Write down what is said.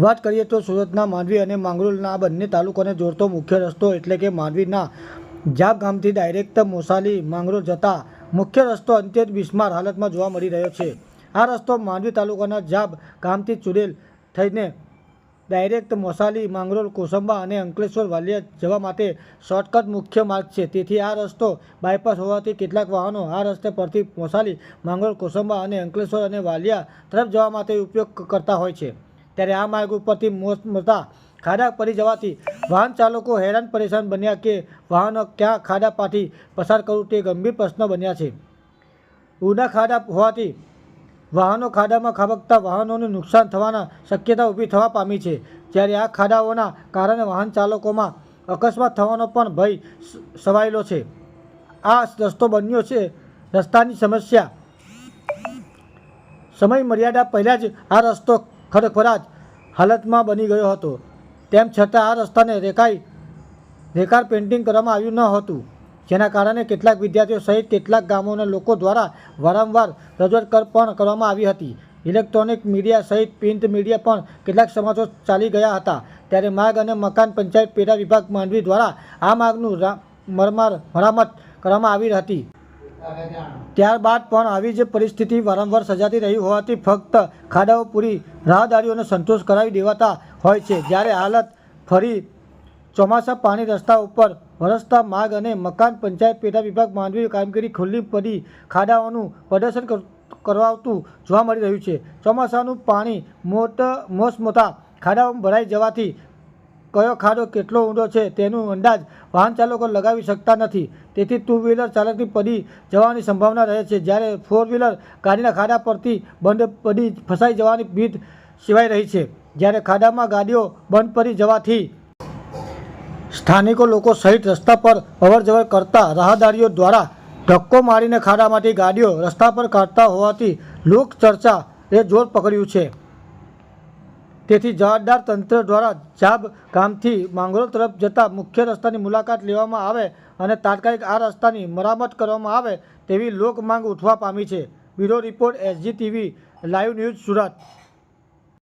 વાત કરીએ તો સુરતના માંડવી અને માંગરોળના બંને તાલુકાને જોડતો મુખ્ય રસ્તો એટલે કે માંડવીના જાબ ગામથી ડાયરેક્ટ મોસાલી માંગરોળ જતા મુખ્ય રસ્તો અત્યંત બિસ્માર હાલતમાં જોવા મળી રહ્યો છે। આ રસ્તો માંડવી તાલુકાના જાબ ગામથી ચુડેલ થઈને ડાયરેક્ટ મોસાલી માંગરોળ કોસંબા અને અંકલેશ્વર વાલિયા જવા માટે શોર્ટકટ મુખ્ય માર્ગ છે। તેથી આ રસ્તો બાયપાસ હોવાથી કેટલાક વાહનો આ રસ્તે પરથી મોસાલી માંગરોળ કોસંબા અને અંકલેશ્વર અને વાલિયા તરફ જવા માટે ઉપયોગ કરતા હોય છે। ત્યારે આ માર્ગ ઉપરથી મોટા ખાડા પડી જવાથી વાહન ચાલકો હેરાન પરેશાન બન્યા કે વાહનો ક્યાં ખાડા પાથી પસાર કરવું તે ગંભીર પ્રશ્ન બન્યા છે। ઊંડા ખાડા હોવાથી વાહનો ખાડામાં ખાબકતા વાહનોને નુકસાન થવાના શક્યતા ઊભી થવા પામી છે। જ્યારે આ ખાડાઓના કારણે વાહન ચાલકોમાં અકસ્માત થવાનો પણ ભય સવાયેલો છે। આ રસ્તો બન્યો છે રસ્તાની સમસ્યા સમય મર્યાદા પહેલાં જ આ રસ્તો ખરખરાજ હાલતમાં બની ગયો હતો। તેમ છતાં આ રસ્તાને રેકાર પેઇન્ટિંગ કરવામાં આવ્યું ન હતું, જેના કારણે કેટલાક વિદ્યાર્થીઓ સહિત કેટલાક ગામોના લોકો દ્વારા વારંવાર રજૂઆત પણ કરવામાં આવી હતી। ઇલેક્ટ્રોનિક મીડિયા સહિત પ્રિન્ટ મીડિયા પણ કેટલાક સમાચારો ચાલી ગયા હતા। ત્યારે માર્ગ અને મકાન પંચાયત પેટા વિભાગ માંડવી દ્વારા આ માર્ગનું મરામત કરવામાં આવી હતી। ત્યારબાદ પણ આવી જ પરિસ્થિતિ વારંવાર સર્જાતી રહી હોવાથી ફક્ત ખાડાઓ પૂરી રાહદારીઓને સંતોષ કરાવી દેવાતા હોય છે। જ્યારે હાલત ફરી ચોમાસા પાણી રસ્તા ઉપર વરસતા માર્ગ અને મકાન પંચાયત પેટા વિભાગ માંડવી કામગીરી ખુલ્લી પડી ખાડાઓનું પ્રદર્શન કરવાતું જોવા મળી રહ્યું છે। ચોમાસાનું પાણી મોટા ખાડાઓમાં ભરાઈ જવાથી કયો ખાડો કેટલો ઊંડો છે તેનું અંદાજ વાહન ચાલકો લગાવી શકતા નથી। તેથી ટુ વ્હીલર ચાલકની પડી જવાની સંભાવના રહે છે, જ્યારે ફોર વ્હીલર ગાડીના ખાડા પરથી બંધ પડી ફસાઈ જવાની ભીત સેવાઈ રહી છે। જ્યારે ખાડામાં ગાડીઓ બંધ પડી જવાથી સ્થાનિકો લોકો સહિત રસ્તા પર અવરજવર કરતા રાહદારીઓ દ્વારા ધક્કો મારીને ખાડામાંથી ગાડીઓ રસ્તા પર કાઢતા હોવાથી લોકચર્ચાએ જોર પકડ્યું છે। તેથી જવાબદાર તંત્ર દ્વારા જાબ ગામથી માંગરોળ તરફ જતા મુખ્ય રસ્તાની મુલાકાત લેવામાં આવે અને તાત્કાલિક આ રસ્તાની મરામત કરવામાં આવે તેવી લોક માંગ ઉઠવા પામી છે। Bureau report, SG TV live news, Surat.